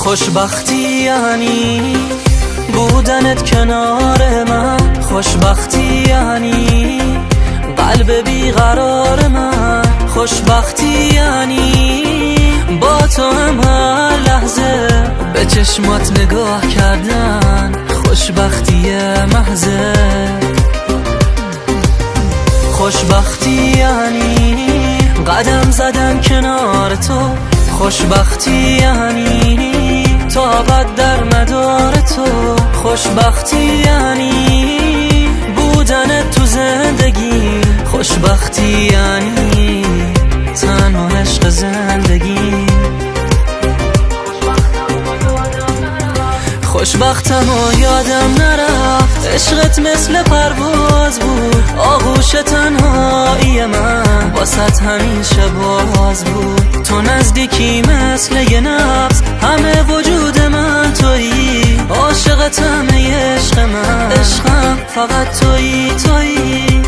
خوشبختی یعنی بودنت کنار من، خوشبختی یعنی قلب بیقرار من، خوشبختی یعنی با تو هم هر لحظه به چشمات نگاه کردن، خوشبختی محضه. خوشبختی یعنی قدم زدن کنار تو، خوشبختی یعنی تا ابد در مدار تو، خوشبختی یعنی بودن تو زندگی، خوشبختی یعنی تنها عشق زندگی. خوشبختم و یادم نرفت، عشقت مثل پرواز بود، آغوش تنهایی من واسط همیشه باز بود. تو نزدیکی مثل یه نفس، همه وجود من تویی، عاشقتم ای عشق من، عشقم فقط تویی تویی.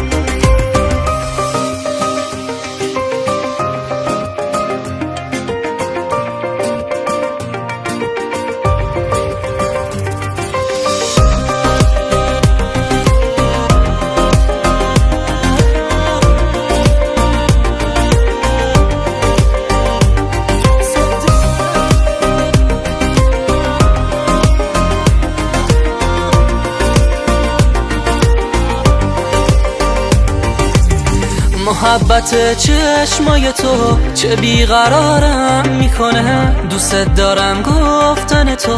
محبت چشمای تو چه بیقرارم میکنه، دوست دارم گفتن تو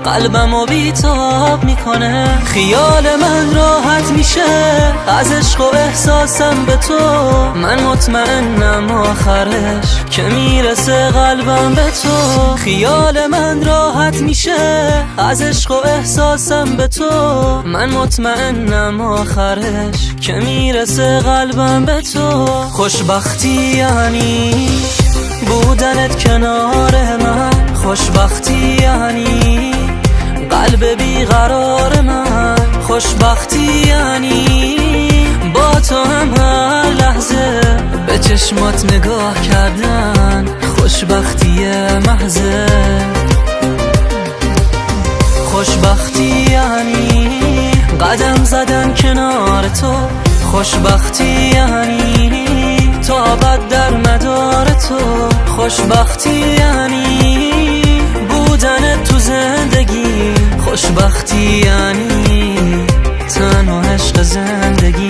قلبمو بیتاب میکنه. خیال من راحت میشه از عشق و احساسم به تو، من مطمئنم آخرش که میرسه قلبم به تو. خیال من راحت میشه از عشق و احساسم به تو، من مطمئنم آخرش که میرسه قلبم به تو. خوشبختی یعنی بودنت کنار من، خوشبختی یعنی قلب بیقرار من، خوشبختی یعنی با تو هم هر لحظه به چشمات نگاه کردن، خوشبختی محضه. خوشبختی یعنی قدم زدن کنار تو، خوشبختی یعنی تا ابد در مدار تو، خوشبختی یعنی بودن تو زندگی، خوشبختی یعنی تنها عشق زندگی.